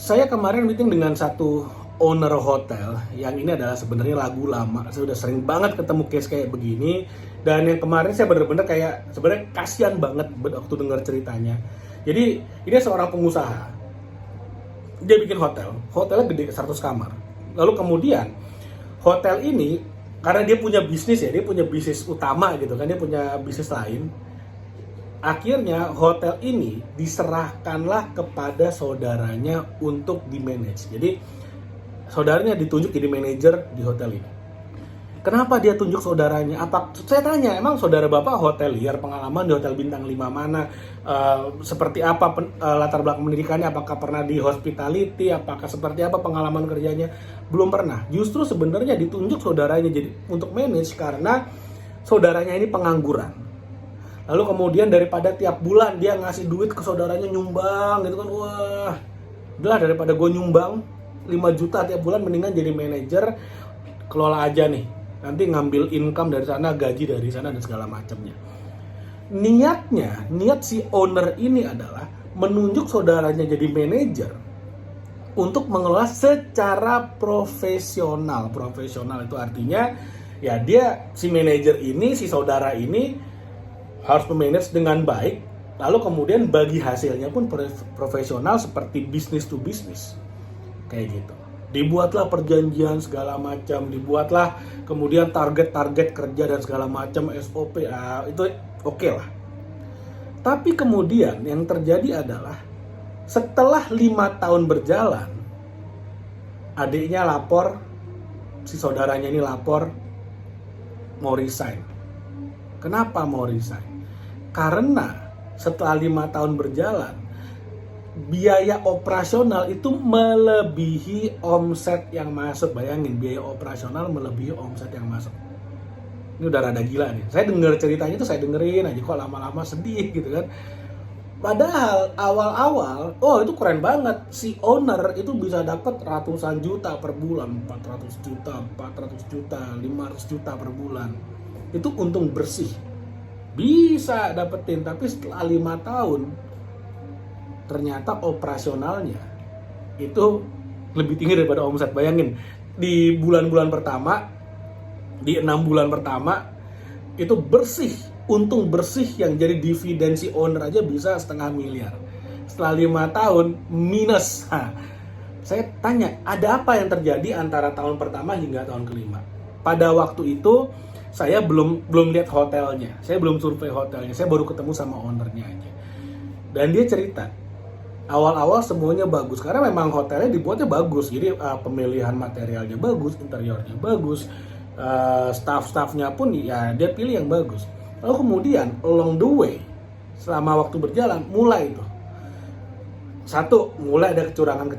Saya kemarin meeting dengan satu owner hotel yang ini adalah sebenarnya lagu lama. Saya udah sering banget ketemu case kayak begini, dan yang kemarin saya bener-bener kayak sebenarnya kasihan banget waktu dengar ceritanya. Jadi ini seorang pengusaha, dia bikin hotelnya gede 100 kamar. Lalu kemudian hotel ini karena dia punya bisnis ya, dia punya bisnis utama gitu kan, dia punya bisnis lain. Akhirnya hotel ini diserahkanlah kepada saudaranya untuk di-manage. Jadi saudaranya ditunjuk jadi manajer di hotel ini. Kenapa dia tunjuk saudaranya? Saya tanya, emang saudara bapak hotelier, pengalaman di hotel bintang 5 mana? Seperti apa latar belakang pendidikannya? Apakah pernah di hospitality? Apakah seperti apa pengalaman kerjanya? Belum pernah. Justru sebenarnya ditunjuk saudaranya jadi untuk manage karena saudaranya ini pengangguran. Lalu kemudian daripada tiap bulan dia ngasih duit ke saudaranya nyumbang gitu kan, wah, udah daripada gue nyumbang 5 juta tiap bulan, mendingan jadi manajer, kelola aja nih, nanti ngambil income dari sana, gaji dari sana dan segala macamnya. Niat si owner ini adalah menunjuk saudaranya jadi manajer untuk mengelola secara profesional. Profesional itu artinya ya dia si manajer ini, si saudara ini harus memanage dengan baik, lalu kemudian bagi hasilnya pun profesional seperti business to business kayak gitu. Dibuatlah perjanjian segala macam, dibuatlah kemudian target-target kerja dan segala macam, SOP, itu oke lah. Tapi kemudian yang terjadi adalah setelah 5 tahun berjalan, adiknya lapor, si saudaranya ini lapor mau resign. Kenapa mau resign? Karena setelah 5 tahun berjalan, biaya operasional itu melebihi omset yang masuk. Bayangin, biaya operasional melebihi omset yang masuk. Ini udah rada gila nih. Saya denger ceritanya tuh, saya dengerin aja kok lama-lama sedih gitu kan. Padahal awal-awal, itu keren banget. Si owner itu bisa dapat ratusan juta per bulan, 400 juta, 400 juta, 500 juta per bulan. Itu untung bersih. Bisa dapetin, tapi setelah 5 tahun ternyata operasionalnya itu lebih tinggi daripada omset. Bayangin, di bulan-bulan pertama, di 6 bulan pertama itu bersih, untung bersih yang jadi dividen si owner aja bisa 500 miliar. Setelah 5 tahun minus. Saya tanya, ada apa yang terjadi antara tahun pertama hingga tahun kelima? Pada waktu itu saya belum lihat hotelnya, saya belum survei hotelnya, saya baru ketemu sama ownernya aja. Dan dia cerita, awal-awal semuanya bagus, karena memang hotelnya dibuatnya bagus, jadi pemilihan materialnya bagus, interiornya bagus, staff-staffnya pun ya dia pilih yang bagus. Lalu kemudian along the way, selama waktu berjalan, mulai ada kecurangan,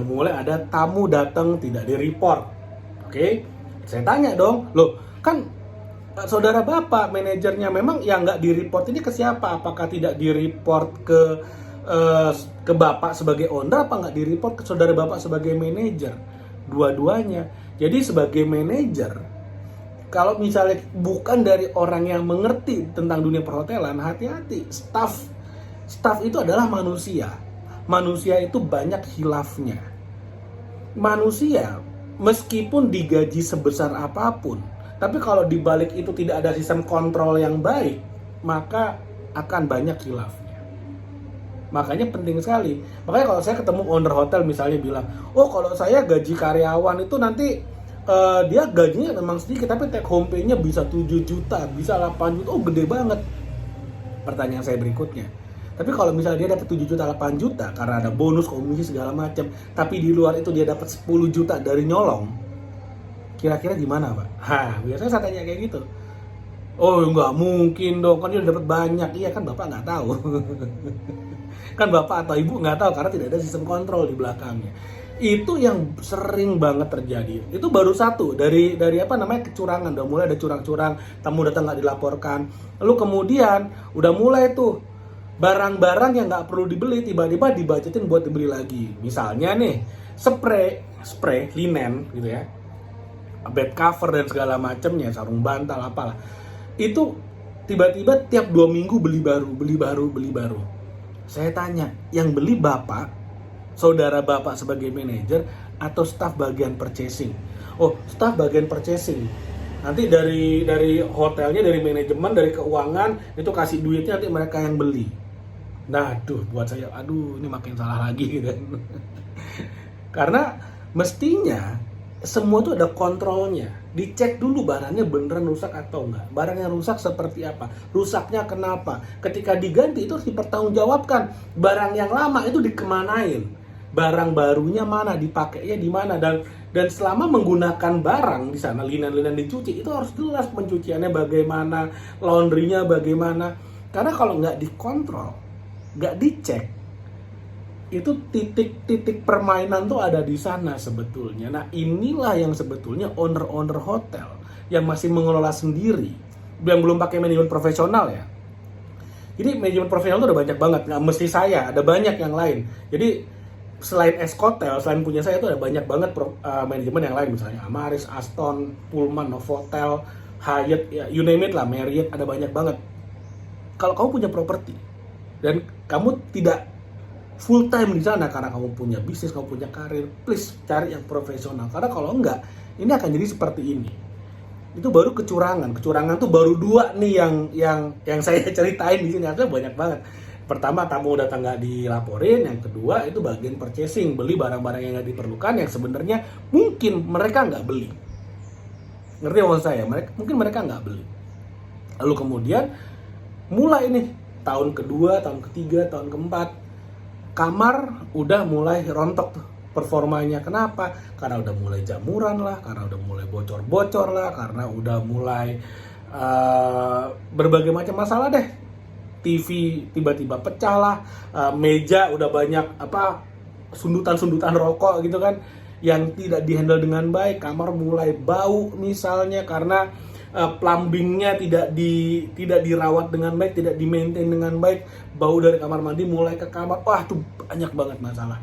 mulai ada tamu datang tidak di-report. Oke? Saya tanya dong, loh kan saudara bapak manajernya memang yang nggak di-report ini ke siapa? Apakah tidak di-report ke bapak sebagai owner, apa nggak di-report ke saudara bapak sebagai manajer? Dua-duanya. Jadi sebagai manajer, kalau misalnya bukan dari orang yang mengerti tentang dunia perhotelan, hati-hati. Staff itu adalah manusia. Manusia itu banyak khilafnya. Manusia meskipun digaji sebesar apapun, tapi kalau dibalik itu tidak ada sistem kontrol yang baik, maka akan banyak khilafnya. Makanya penting sekali. Makanya kalau saya ketemu owner hotel misalnya bilang, kalau saya gaji karyawan itu nanti dia gajinya memang sedikit, tapi take home pay-nya bisa 7 juta, bisa 8 juta, gede banget. Pertanyaan saya berikutnya, tapi kalau misalnya dia dapat 7 juta, 8 juta karena ada bonus, komisi segala macam, tapi di luar itu dia dapat 10 juta dari nyolong, kira-kira gimana, Pak? Biasanya saya tanya kayak gitu. Nggak mungkin dong, kan dia dapat banyak. Iya kan, Bapak nggak tahu. Kan Bapak atau Ibu nggak tahu karena tidak ada sistem kontrol di belakangnya. Itu yang sering banget terjadi. Itu baru satu dari kecurangan. Udah mulai ada curang-curang, tamu datang nggak dilaporkan. Lalu kemudian udah mulai tuh barang-barang yang nggak perlu dibeli tiba-tiba dibajetin buat dibeli lagi. Misalnya nih, spray linen gitu ya, bed cover dan segala macamnya, sarung bantal apalah. Itu tiba-tiba tiap 2 minggu beli baru. Saya tanya, yang beli bapak, saudara bapak sebagai manajer, atau staf bagian purchasing? Oh, staf bagian purchasing. Nanti dari hotelnya, dari manajemen, dari keuangan, itu kasih duitnya nanti mereka yang beli. Nah, buat saya, ini makin salah lagi gitu kan. Karena mestinya semua itu ada kontrolnya. Dicek dulu barangnya beneran rusak atau enggak. Barang yang rusak seperti apa? Rusaknya kenapa? Ketika diganti itu harus dipertanggungjawabkan. Barang yang lama itu dikemanain? Barang barunya mana? Dipakainya di mana? Dan selama menggunakan barang di sana, linen-linen dicuci, itu harus jelas pencuciannya bagaimana, laundrynya bagaimana. Karena kalau nggak dikontrol, nggak dicek, itu titik-titik permainan tuh ada di sana sebetulnya. Nah, inilah yang sebetulnya owner-owner hotel yang masih mengelola sendiri, yang belum pakai manajemen profesional ya. Jadi manajemen profesional tuh udah banyak banget, nggak mesti saya, ada banyak yang lain. Jadi selain Escotel, selain punya saya tuh ada banyak banget manajemen yang lain, misalnya Amaris, Aston, Pullman, Novotel, Hyatt, ya, you name it lah, Marriott, ada banyak banget. Kalau kamu punya properti dan kamu tidak full time di sana karena kamu punya bisnis, kamu punya karir, please cari yang profesional. Karena kalau enggak, ini akan jadi seperti ini. Itu baru kecurangan. Kecurangan tuh baru dua nih yang saya ceritain di sini. Artinya banyak banget. Pertama, tamu datang nggak dilaporin. Yang kedua, itu bagian purchasing, beli barang-barang yang nggak diperlukan yang sebenarnya mungkin mereka nggak beli. Ngerti maksud saya? Mungkin mereka nggak beli. Lalu kemudian mulai nih tahun kedua, tahun ketiga, tahun keempat, kamar udah mulai rontok tuh performanya. Kenapa? Karena udah mulai jamuran lah, karena udah mulai bocor-bocor lah, karena udah mulai berbagai macam masalah deh. TV tiba-tiba pecah lah, meja udah banyak sundutan-sundutan rokok gitu kan yang tidak dihandle dengan baik. Kamar mulai bau misalnya karena plumbingnya tidak dirawat dengan baik, tidak di-maintain dengan baik. Bau dari kamar mandi mulai ke kamar. Wah, tuh banyak banget masalah.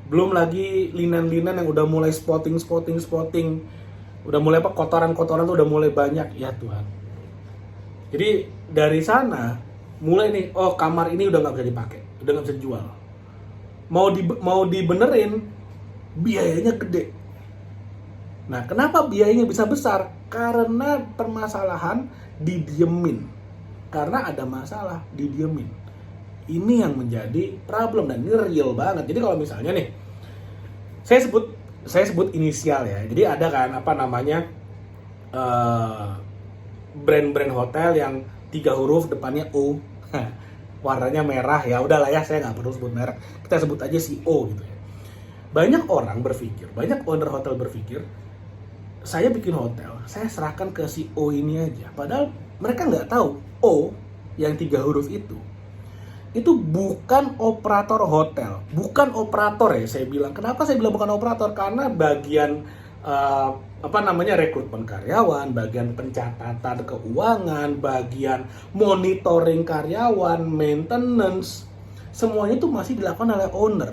Belum lagi linen-linen yang udah mulai spotting. Udah mulai kotoran-kotoran tuh udah mulai banyak. Ya Tuhan. Jadi dari sana mulai nih, kamar ini udah nggak bisa dipakai, udah nggak bisa dijual. Mau dibenerin, biayanya gede. Nah, kenapa biayanya bisa besar? Karena permasalahan didiemin. Karena ada masalah didiemin. Ini yang menjadi problem dan ini real banget. Jadi kalau misalnya nih, saya sebut inisial ya. Jadi ada kan brand-brand hotel yang 3 huruf depannya O, warnanya merah, ya udahlah ya, saya nggak perlu sebut merek, kita sebut aja si O gitu ya. Banyak orang berpikir, banyak owner hotel berpikir, saya bikin hotel, saya serahkan ke si O ini aja. Padahal mereka nggak tahu O yang 3 huruf itu bukan operator hotel, bukan operator ya saya bilang. Kenapa saya bilang bukan operator? Karena bagian rekrutmen karyawan, bagian pencatatan keuangan, bagian monitoring karyawan, maintenance, semuanya itu masih dilakukan oleh owner.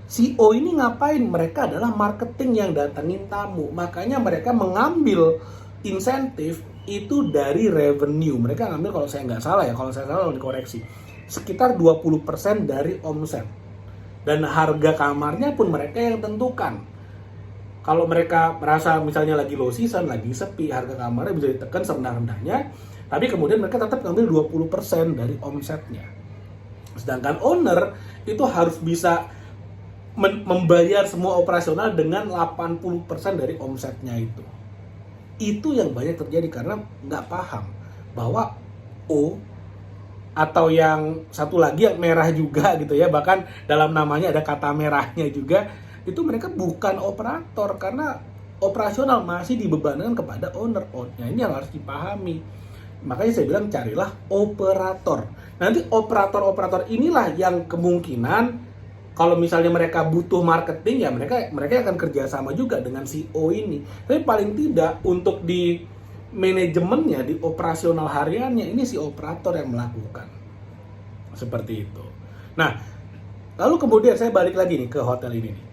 CEO ini ngapain? Mereka adalah marketing yang datangin tamu, makanya mereka mengambil insentif itu dari revenue. Mereka ngambil, kalau saya nggak salah ya, kalau saya salah dikoreksi, sekitar 20% dari omset. Dan harga kamarnya pun mereka yang tentukan. Kalau mereka merasa misalnya lagi low season, lagi sepi, harga kamarnya bisa ditekan serendah-rendahnya, tapi kemudian mereka tetap ngambil 20% dari omsetnya. Sedangkan owner itu harus bisa membayar semua operasional dengan 80% dari omsetnya itu. Itu yang banyak terjadi karena nggak paham bahwa O atau yang satu lagi yang merah juga gitu ya, bahkan dalam namanya ada kata merahnya juga, itu mereka bukan operator karena operasional masih dibebankan kepada owner. Nah, ini yang harus dipahami. Makanya saya bilang carilah operator. Nanti operator-operator inilah yang kemungkinan kalau misalnya mereka butuh marketing, ya mereka akan kerjasama juga dengan CEO ini. Tapi paling tidak untuk di manajemennya, di operasional hariannya, ini si operator yang melakukan. Seperti itu. Nah, lalu kemudian saya balik lagi nih ke hotel ini nih.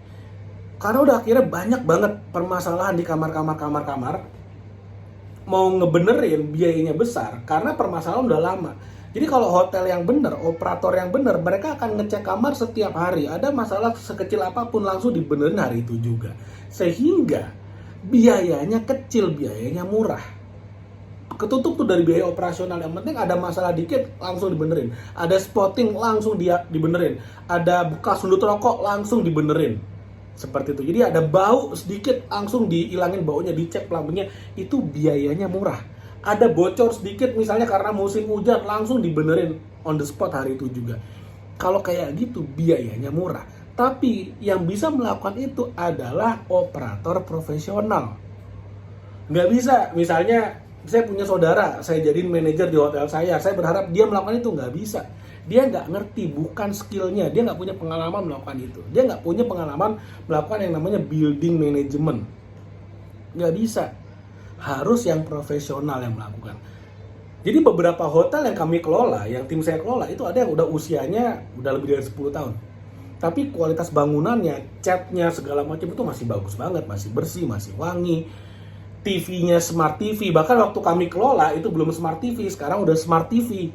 Karena udah akhirnya banyak banget permasalahan di kamar. Mau ngebenerin biayanya besar karena permasalahan udah lama. Jadi kalau hotel yang benar, operator yang benar, mereka akan ngecek kamar setiap hari. Ada masalah sekecil apapun langsung dibenerin hari itu juga. Sehingga biayanya kecil, biayanya murah. Ketutup tuh dari biaya operasional. Yang penting ada masalah dikit langsung dibenerin. Ada spotting langsung dibenerin. Ada bekas sundut rokok langsung dibenerin. Seperti itu. Jadi ada bau sedikit langsung dihilangin baunya, dicek plumbernya. Itu biayanya murah. Ada bocor sedikit misalnya karena musim hujan langsung dibenerin on the spot hari itu juga. Kalau kayak gitu biayanya murah. Tapi yang bisa melakukan itu adalah operator profesional. Nggak bisa, misalnya saya punya saudara, saya jadiin manajer di hotel saya berharap dia melakukan itu, nggak bisa. Dia nggak ngerti, bukan skillnya, dia nggak punya pengalaman melakukan itu. Dia nggak punya pengalaman melakukan yang namanya building management. Nggak bisa. Harus yang profesional yang melakukan. Jadi beberapa hotel yang kami kelola, yang tim saya kelola, itu ada yang udah usianya udah lebih dari 10 tahun. Tapi kualitas bangunannya, catnya, segala macam itu masih bagus banget, masih bersih, masih wangi. TV-nya smart TV, bahkan waktu kami kelola itu belum smart TV, sekarang udah smart TV.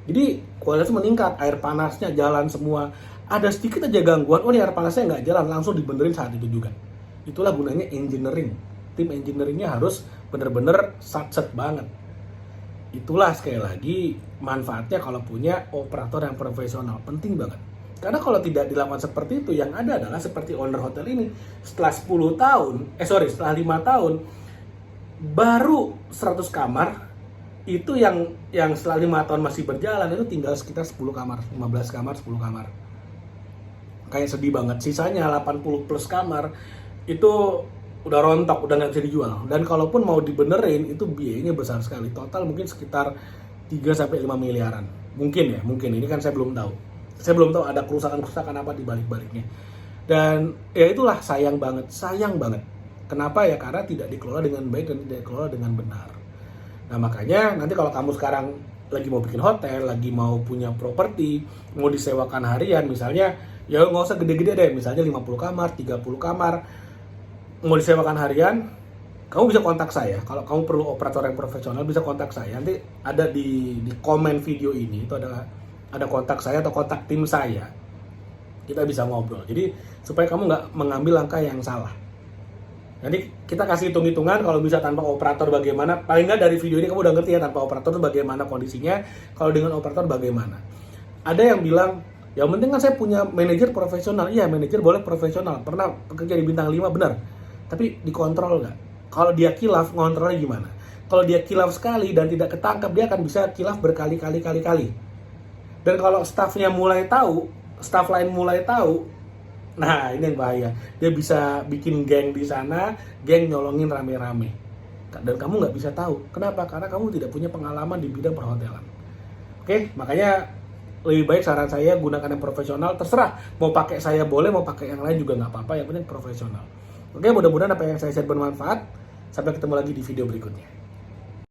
Jadi kualitasnya meningkat, air panasnya jalan semua. Ada sedikit aja gangguan, oh ini air panasnya nggak jalan, langsung dibenerin saat itu juga. Itulah gunanya engineering. Tim engineeringnya harus bener-bener satset banget. Itulah sekali lagi manfaatnya kalau punya operator yang profesional, penting banget. Karena kalau tidak dilakukan seperti itu, yang ada adalah seperti owner hotel ini. Setelah 5 tahun, baru 100 kamar, itu yang setelah 5 tahun masih berjalan, itu tinggal sekitar 10 kamar, 15 kamar, 10 kamar. Kayak sedih banget, sisanya 80 plus kamar, itu udah rontok, udah nggak bisa dijual. Dan kalaupun mau dibenerin, itu biayanya besar sekali. Total mungkin sekitar 3-5 miliaran. Mungkin ya, mungkin. Ini kan saya belum tahu. Saya belum tahu ada kerusakan-kerusakan apa di balik-baliknya. Dan ya itulah sayang banget. Kenapa ya? Karena tidak dikelola dengan baik dan tidak dikelola dengan benar. Nah makanya nanti kalau kamu sekarang lagi mau bikin hotel, lagi mau punya properti, mau disewakan harian misalnya, ya nggak usah gede-gede deh. Misalnya 50 kamar, 30 kamar, mau disewakan harian, kamu bisa kontak saya. Kalau kamu perlu operator yang profesional, bisa kontak saya. Nanti ada di komen video ini, itu ada kontak saya atau kontak tim saya. Kita bisa ngobrol. Jadi supaya kamu nggak mengambil langkah yang salah. Nanti kita kasih hitung-hitungan kalau bisa tanpa operator bagaimana. Paling nggak dari video ini kamu udah ngerti ya tanpa operator itu bagaimana kondisinya. Kalau dengan operator bagaimana. Ada yang bilang, yang penting kan saya punya manajer profesional. Iya, manajer boleh profesional. Pernah bekerja di bintang 5, benar. Tapi dikontrol nggak? Kalau dia kilaf, ngontrolnya gimana? Kalau dia kilaf sekali dan tidak ketangkap, dia akan bisa kilaf berkali-kali. Dan kalau staffnya mulai tahu, staff lain mulai tahu, nah ini yang bahaya. Dia bisa bikin geng di sana, geng nyolongin rame-rame. Dan kamu nggak bisa tahu. Kenapa? Karena kamu tidak punya pengalaman di bidang perhotelan. Oke, makanya lebih baik saran saya gunakan yang profesional. Terserah, mau pakai saya boleh, mau pakai yang lain juga nggak apa-apa. Yang penting profesional. Oke, mudah-mudahan apa yang saya share bermanfaat. Sampai ketemu lagi di video berikutnya.